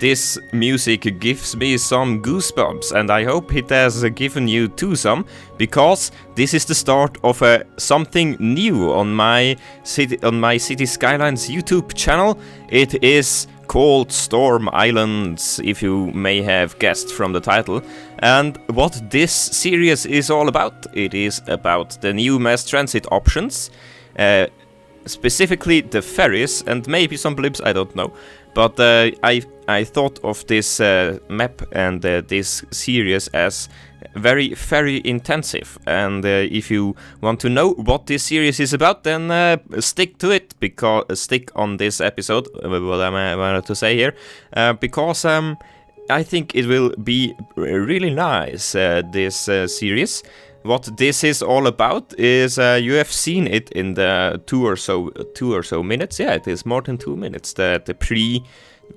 This music gives me some goosebumps, and I hope it has given you too some, because this is the start of something new on my City Skylines YouTube channel. It is called Storm Islands, if you may have guessed from the title. And what this series is all about, it is about the new mass transit options, specifically the ferries and maybe some blimps, I don't know. But I thought of this map and this series as very ferry intensive, and if you want to know what this series is about, then stick to it, because stick on this episode, what I wanted to say here, because I think it will be really nice, this series. What this is all about is you have seen it in the two or so minutes. Yeah, it is more than 2 minutes. The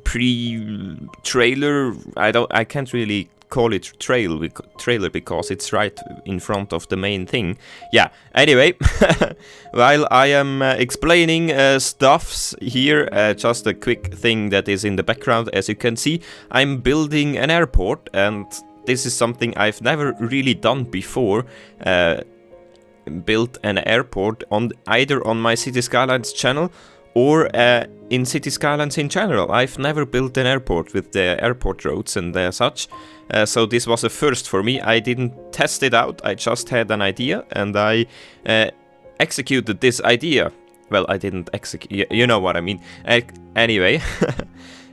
pre-trailer. I can't really call it trailer because it's right in front of the main thing. Yeah. Anyway, while I am explaining stuffs here, just a quick thing that is in the background. As you can see, I'm building an airport, and this is something I've never really done before, built an airport either on my City Skylines channel or in City Skylines in general. I've never built an airport with the airport roads and such, so this was a first for me. I didn't test it out, I just had an idea and I executed this idea. Well, I didn't execute, you know what I mean. Anyway,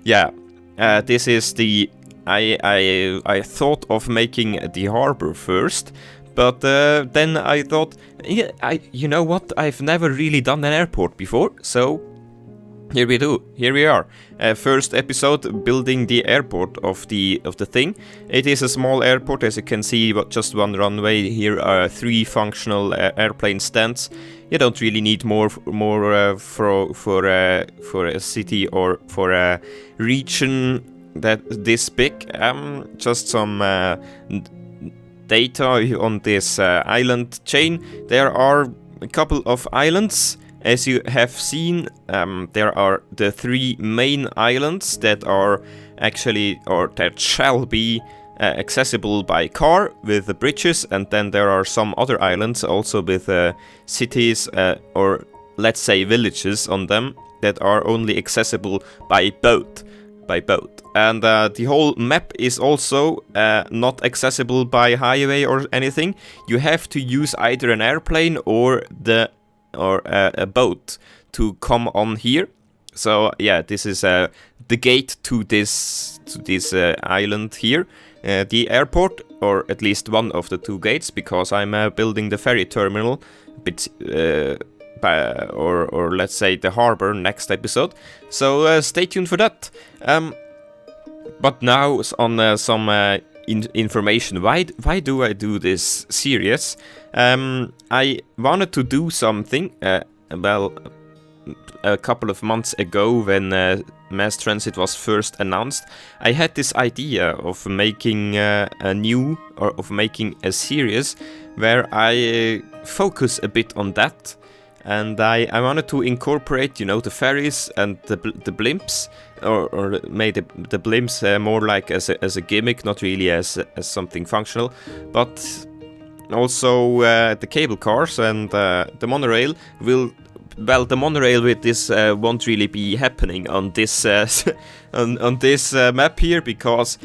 yeah, this is the... I thought of making the harbor first, but then I thought, yeah, you know what? I've never really done an airport before, so here we are. First episode, building the airport of the thing. It is a small airport, as you can see, but just one runway. Here are 3 functional airplane stands. You don't really need more for a city or for a region that this big. Just some data on this island chain. There are a couple of islands, as you have seen. There are the 3 main islands that are actually, or that shall be accessible by car with the bridges, and then there are some other islands also with cities or let's say villages on them that are only accessible by boat. And the whole map is also not accessible by highway or anything. You have to use either an airplane or a boat to come on here. So yeah, this is the gate to this island here, the airport, or at least one of the 2 gates, because I'm building the ferry terminal, or let's say the harbor, next episode. So stay tuned for that. But now on some information. Why do I do this series? I wanted to do something. Well, a couple of months ago, when mass transit was first announced, I had this idea of making of making a series where I focus a bit on that. And I wanted to incorporate, you know, the ferries and the blimps, or made the blimps more like as a gimmick, not really as something functional, but also the cable cars and the monorail will. Well, the monorail with this won't really be happening on this on this map here, because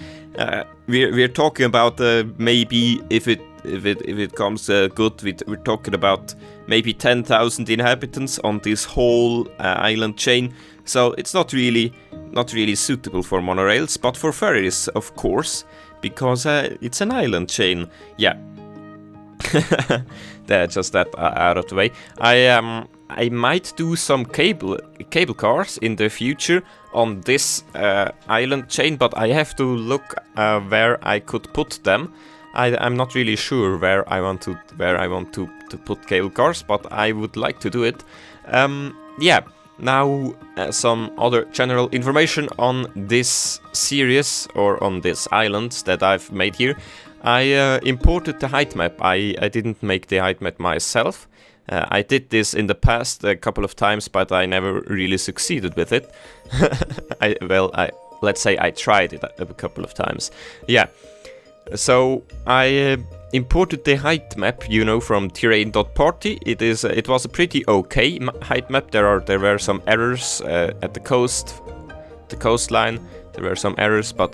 we're talking about maybe if it comes good, we're talking about maybe 10,000 inhabitants on this whole island chain. So it's not really suitable for monorails, but for ferries, of course, because it's an island chain. Yeah. Just that out of the way. I might do some cable cars in the future on this island chain, but I have to look where I could put them. I'm not really sure where I want to put cable cars, but I would like to do it. Yeah. Now some other general information on this series, or on this island that I've made here. I imported the height map. I didn't make the height map myself. I did this in the past a couple of times, but I never really succeeded with it. Let's say I tried it a couple of times. Yeah. So I imported the height map, you know, from terrain.party. It was a pretty okay height map. There were some errors at the coastline. There were some errors, but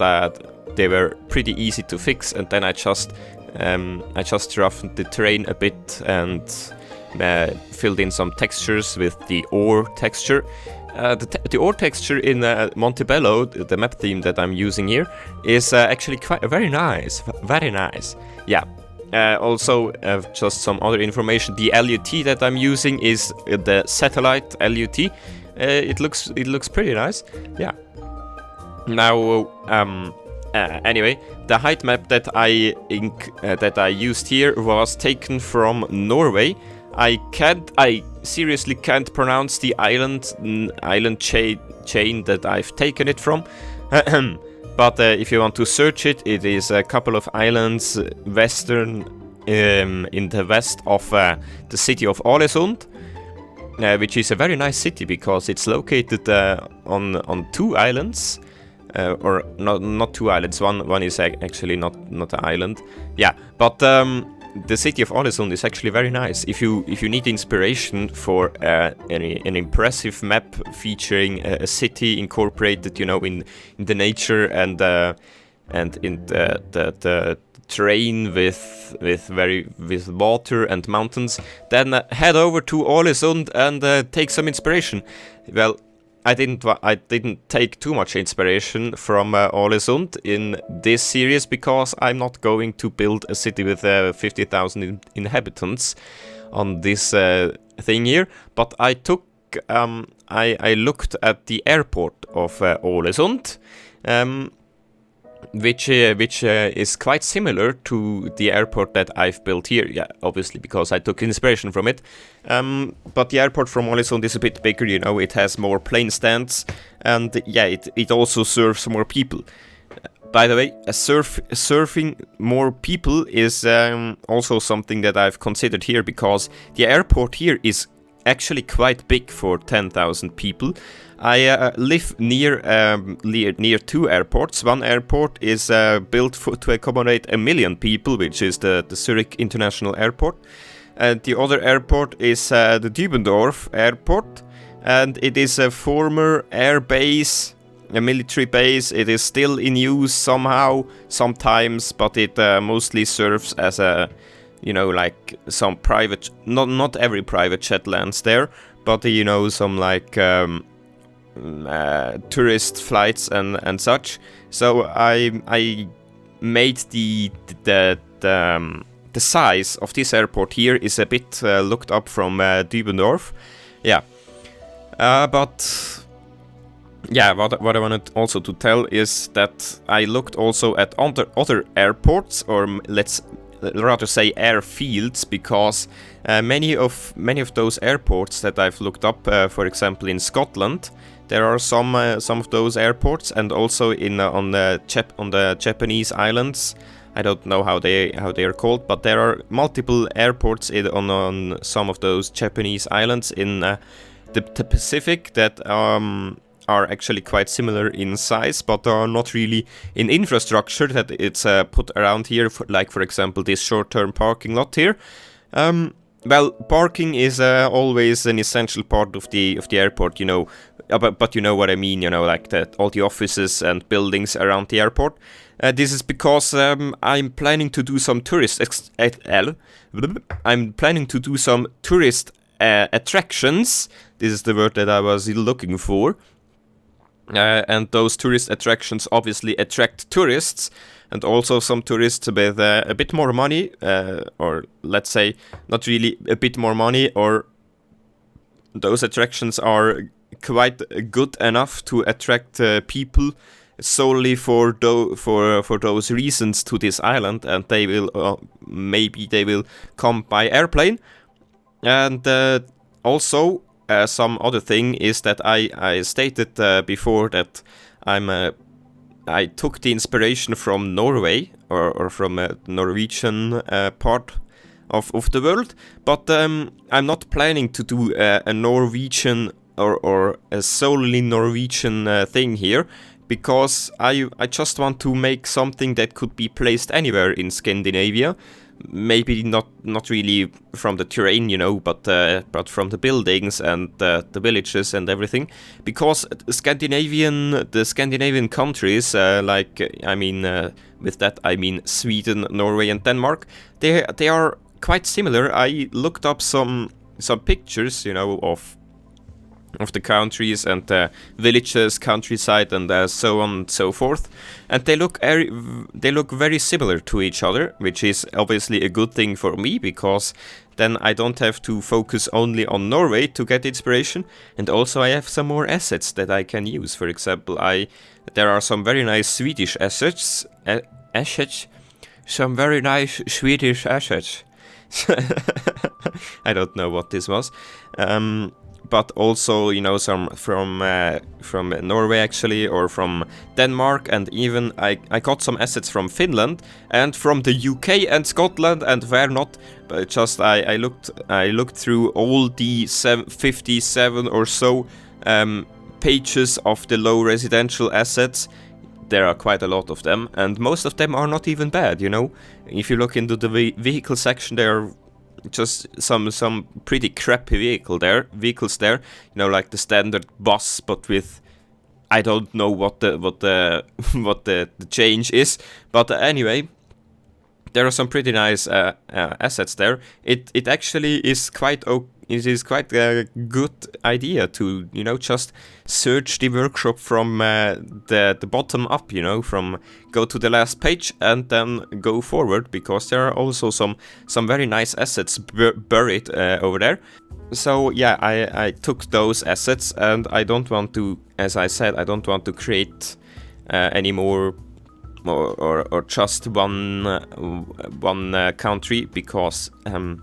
they were pretty easy to fix. And then I just roughened the terrain a bit and filled in some textures with the ore texture. The ore texture in Montebello, the map theme that I'm using here, is actually quite very nice. Very nice. Yeah. Also, just some other information. The LUT that I'm using is the satellite LUT. It looks pretty nice. Yeah. Now, anyway, the height map that I used here was taken from Norway. I seriously can't pronounce the island chain that I've taken it from. But if you want to search it, it is a couple of islands western in the west of the city of Ålesund, which is a very nice city because it's located on two islands. Or not two islands. One is actually not an island. Yeah, but the city of Ålesund is actually very nice. If you need inspiration for an impressive map featuring a city incorporated, you know, in the nature and in the terrain with water and mountains, then head over to Ålesund and take some inspiration. Well, I didn't take too much inspiration from Ålesund in this series, because I'm not going to build a city with 50,000 inhabitants on this thing here. But I looked at the airport of Ålesund, which is quite similar to the airport that I've built here. Yeah, obviously, because I took inspiration from it. But the airport from Ålesund is a bit bigger, you know, it has more plane stands, and yeah, it also serves more people. By the way, serving more people is also something that I've considered here, because the airport here is actually quite big for 10,000 people. I live near two airports. One airport is built to accommodate 1 million people, which is the Zurich International Airport. And the other airport is the Dübendorf Airport, and it is a former air base, a military base. It is still in use sometimes, but it mostly serves as a, you know, like some private, not every private jet lands there, but you know, some like tourist flights and such. So I made the size of this airport here is a bit looked up from Dübendorf. Yeah, but yeah, what I wanted also to tell is that I looked also at other airports, or let's rather say airfields, because many of those airports that I've looked up, for example in Scotland, there are some of those airports, and also in on the Japanese islands. I don't know how they are called, but there are multiple airports on some of those Japanese islands in the Pacific that are actually quite similar in size, but are not really in infrastructure that it's put around here, like for example this short-term parking lot here. Well, parking is always an essential part of the airport, you know, but you know what I mean, you know, like all the offices and buildings around the airport. This is because I'm planning to do some tourist attractions. This is the word that I was looking for. And those tourist attractions obviously attract tourists, and also some tourists with a bit more money, or let's say not really a bit more money, or those attractions are quite good enough to attract people solely for those reasons to this island, and they will maybe they will come by airplane. And also some other thing is that I stated before that I took the inspiration from Norway, or from a Norwegian part of the world, but I'm not planning to do a Norwegian or a solely Norwegian thing here, because I just want to make something that could be placed anywhere in Scandinavia. Maybe not really from the terrain, you know, but from the buildings and the villages and everything, because the Scandinavian countries, like I mean, with that I mean Sweden, Norway, and Denmark, they are quite similar. I looked up some pictures, you know, of the countries and villages, countryside, and so on and so forth, and they look very similar to each other, which is obviously a good thing for me, because then I don't have to focus only on Norway to get inspiration, and also I have some more assets that I can use. For example, there are some very nice Swedish assets, some very nice Swedish assets. I don't know what this was. But also, you know, some from Norway actually, or from Denmark, and even I got some assets from Finland and from the UK and Scotland, and where not, but just I looked through all the 57 or so pages of the low residential assets. There are quite a lot of them, and most of them are not even bad, you know. If you look into the vehicle section, there are just some pretty crappy vehicles there, you know, like the standard bus, but with I don't know what the change is, but anyway, there are some pretty nice assets there. It actually is quite it is quite a good idea to, you know, just search the workshop from the bottom up, you know, from go to the last page and then go forward, because there are also some very nice assets buried over there. So yeah, I took those assets, and I don't want to, as I said, I don't want to create any more or just one country, because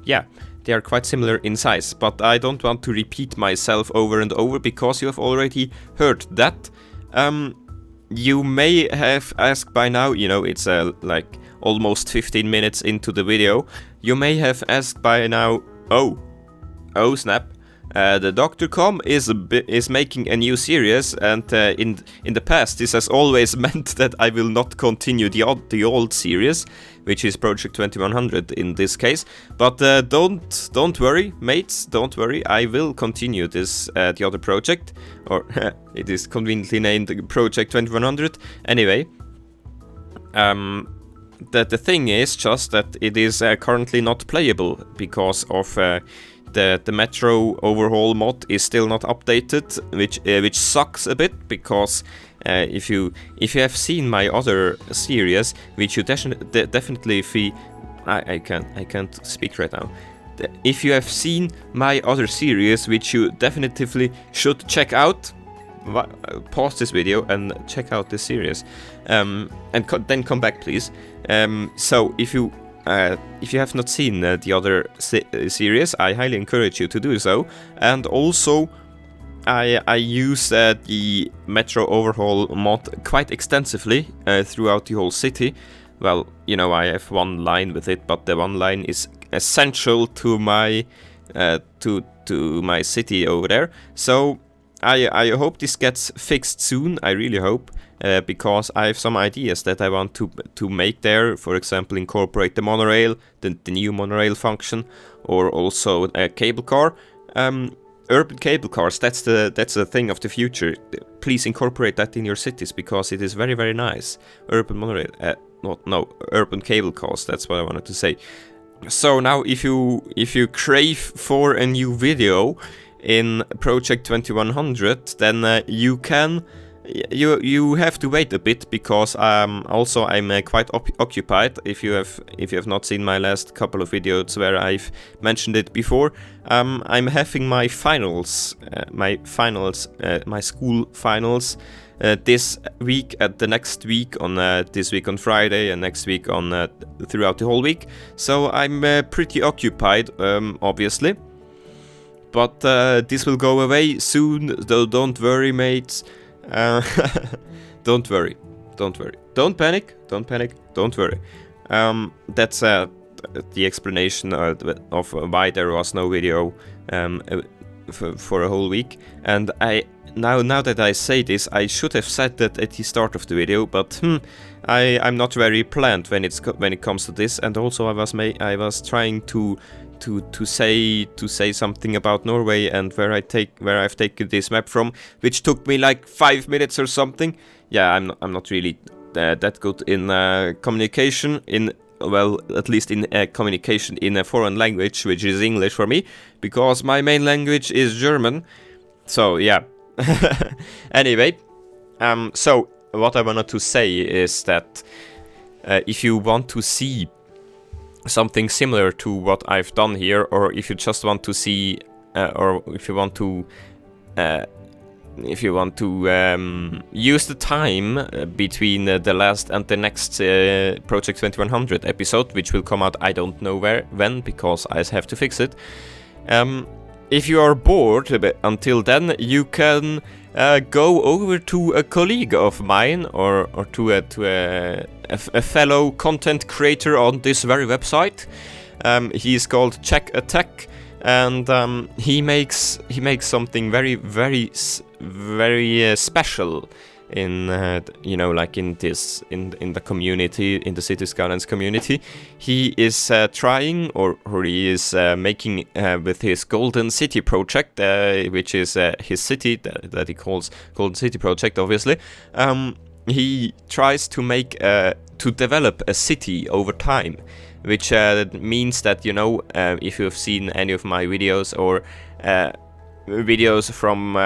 yeah, they are quite similar in size, but I don't want to repeat myself over and over, because you have already heard that. You may have asked by now, you know, it's like almost 15 minutes into the video, you may have asked by now, oh snap, the Dr. Com is making a new series, and in the past this has always meant that I will not continue the old series, which is Project 2100 in this case. But don't worry, mates, don't worry. I will continue this the other project, or it is conveniently named Project 2100. Anyway, the thing is just that it is currently not playable because of the Metro overhaul mod is still not updated, which sucks a bit, because if you have seen my other series, which you definitely I can't speak right now. If you have seen my other series, which you definitively should check out, pause this video and check out this series, and then come back, please. So if you have not seen the other series, I highly encourage you to do so. And also, I use the Metro Overhaul mod quite extensively throughout the whole city. Well, you know, I have one line with it, but the one line is essential to my to my city over there. So I hope this gets fixed soon. I really hope, because I have some ideas that I want to make there. For example, incorporate the monorail, the new monorail function, or also a cable car. Urban cable cars, that's the thing of the future. Please incorporate that in your cities, because it is very, very nice. Urban monorail, urban cable cars, that's what I wanted to say. So now if you crave for a new video in Project 2100, then you have to wait a bit, because I'm quite occupied. If you have not seen my last couple of videos where I've mentioned it before, I'm having my finals, my school finals this week, the next week on this week on Friday, and next week on throughout the whole week. So I'm pretty occupied, obviously. But this will go away soon, though. Don't worry, mates. Don't worry. Don't panic. Don't worry. That's the explanation of why there was no video for a whole week. And now that I say this, I should have said that at the start of the video, but I'm not very planned when it comes to this. And also I was trying to say something about Norway and where I've taken this map from, which took me like 5 minutes or something. Yeah, I'm not really that good in communication, at least in communication in a foreign language, which is English for me, because my main language is German. So yeah. Anyway, so what I wanted to say is that if you want to see something similar to what I've done here, or if you just want to see, or if you want to use the time between the last and the next Project 2100 episode, which will come out I don't know when, because I have to fix it. If you are bored until then, you can go over to a colleague of mine, or to a fellow content creator on this very website. He is called Check Attack, and he makes something very, very, very special in like in the community, in the City Skylines community. He is trying, or he is making with his Golden City project, which is his city that he calls Golden City project, obviously. He tries to develop a city over time, which means that, if you have seen any of my videos, or videos from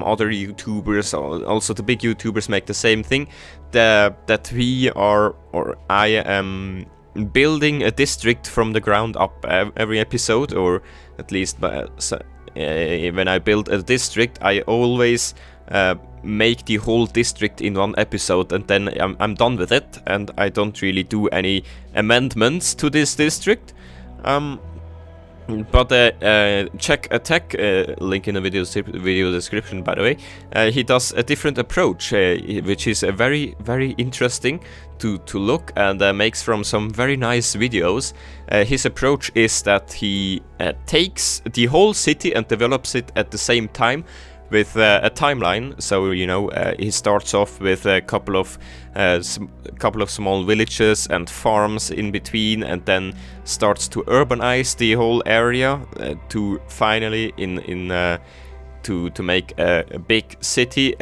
other YouTubers, also the big YouTubers make the same thing, that we are, or I am building a district from the ground up every episode, or at least when I build a district, I always make the whole district in one episode, and then I'm done with it, and I don't really do any amendments to this district. But Check Attack, link in the video description, by the way, he does a different approach, which is very, very interesting to look, and makes from some very nice videos. His approach is that he takes the whole city and develops it at the same time, with a timeline. So he starts off with a couple of small villages and farms in between, and then starts to urbanize the whole area to finally to make a big city.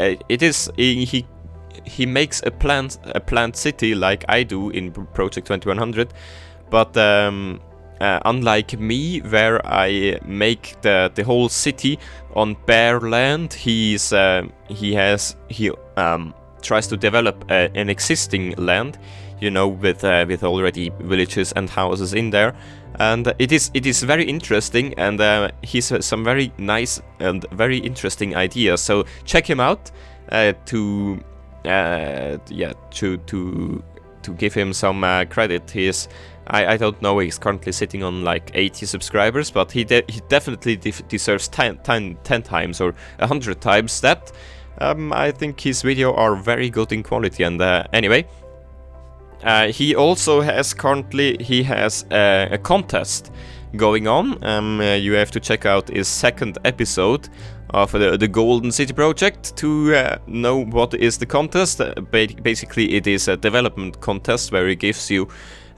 He makes a planned city like I do in Project 2100, but unlike me, where I make the whole city on bare land, he tries to develop an existing land. you know, with already villages and houses in there. And it is very interesting, and he's some very nice and very interesting ideas. So check him out to give him some credit. I don't know, he's currently sitting on like 80 subscribers, but he definitely deserves 10 times or 100 times that. I think his videos are very good in quality, and anyway, he also has a contest going on. You have to check out his second episode of the Golden City project to know what is the contest. Basically, it is a development contest where he gives you,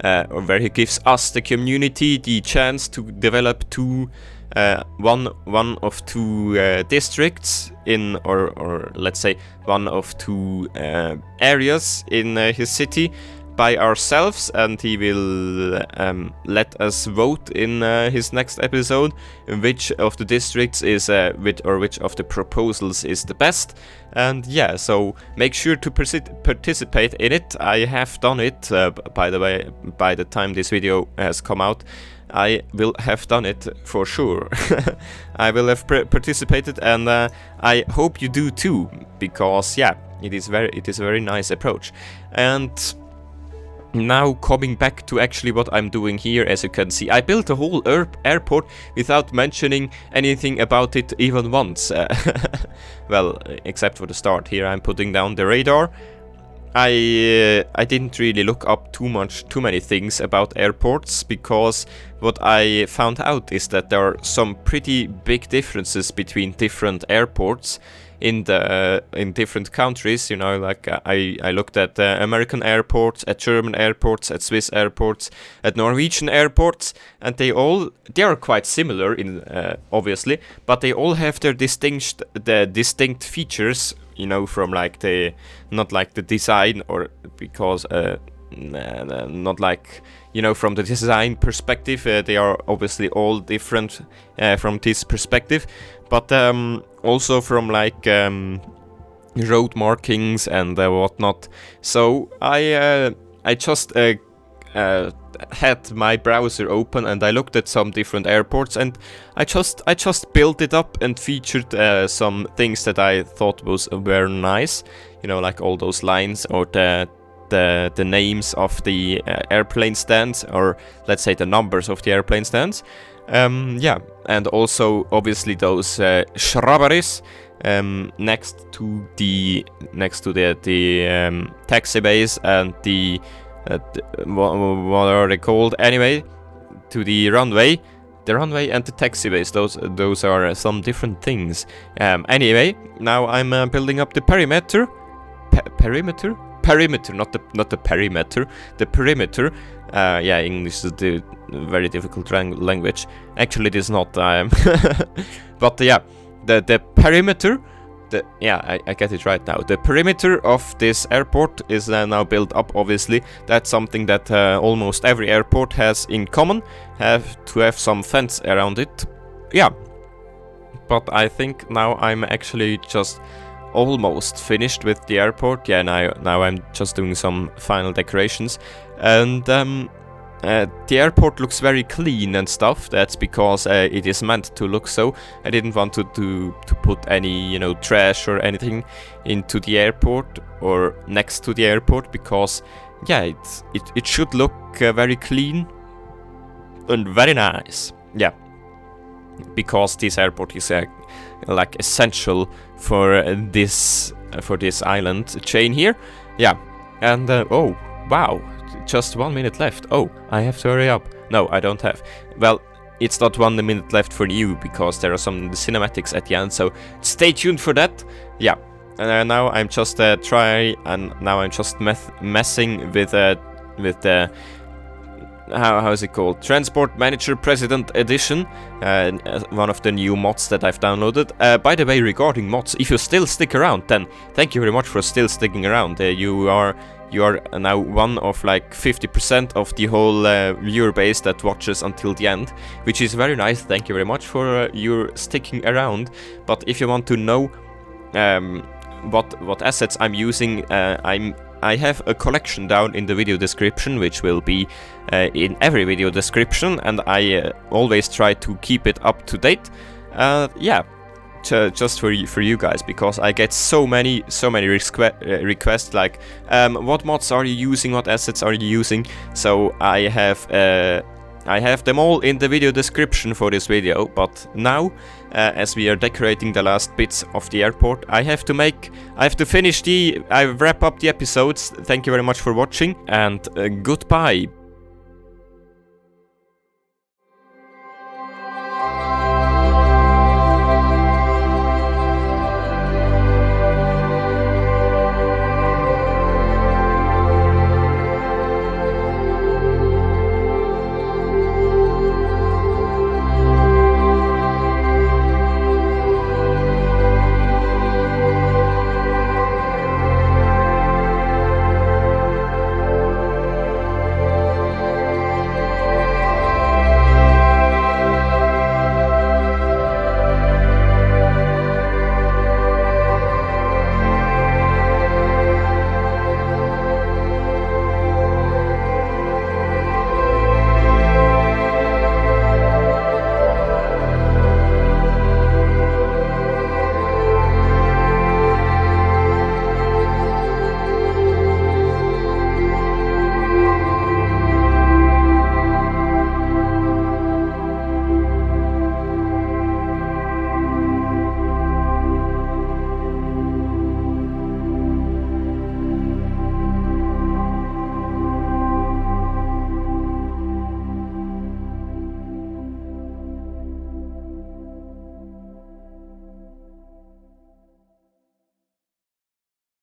or where he gives us, the community, the chance to develop one of two districts in, or let's say one of two areas in his city by ourselves, and he will let us vote in his next episode which of the districts is which of the proposals is the best. And yeah, so make sure to participate in it. I have done it, by the way. By the time this video has come out, I will have done it for sure. I will have participated, and I hope you do too, because yeah, it is a very nice approach. And now coming back to actually what I'm doing here, as you can see, I built a whole airport without mentioning anything about it even once. Well, except for the start. Here I'm putting down the radar. I didn't really look up too many things about airports, because what I found out is that there are some pretty big differences between different airports in different countries. You know, like I looked at American airports, at German airports, at Swiss airports, at Norwegian airports, and they are quite similar in obviously, but they all have their distinct features. You know, from like not like the design, or because not like, you know, from the design perspective, they are obviously all different from this perspective, but also from like road markings and whatnot. So I just had my browser open, and I looked at some different airports, and I just built it up and featured some things that I thought were nice. You know, like all those lines, or the names of the airplane stands, or let's say the numbers of the airplane stands. Yeah, and also obviously those shrubberies next to the taxi bays and the what are they called anyway, to the runway and the taxi bays. Those are some different things. Anyway, now I'm building up the perimeter, not the perimeter, the perimeter. Yeah, English is the very difficult language. Actually, it is not. But yeah, the perimeter. I get it right now. The perimeter of this airport is now built up, obviously. That's something that almost every airport has in common, have some fence around it. Yeah. But I think now I'm actually just almost finished with the airport. Yeah, now I'm just doing some final decorations. And the airport looks very clean and stuff. That's because it is meant to look so. I didn't want to put any, you know, trash or anything into the airport or next to the airport, because yeah, it should look very clean and very nice. Yeah, because this airport is like essential for this island chain here. Yeah, and oh wow. Just 1 minute left. Oh, I have to hurry up. No, I don't have. Well, it's not 1 minute left for you, because there are some cinematics at the end, so stay tuned for that. Yeah, and now I'm just messing with the how is it called? Transport Manager President Edition, one of the new mods that I've downloaded. By the way, regarding mods, if you still stick around, then thank you very much for still sticking around. You are now one of like 50% of the whole viewer base that watches until the end, which is very nice. Thank you very much for your sticking around. But if you want to know what assets I'm using, I'm I have a collection down in the video description, which will be in every video description, and I always try to keep it up to date. Yeah, just for you guys, because I get so many requests like, what mods are you using, what assets are you using? So I have them all in the video description for this video, but now, as we are decorating the last bits of the airport, I have to wrap up the episodes. Thank you very much for watching, and goodbye.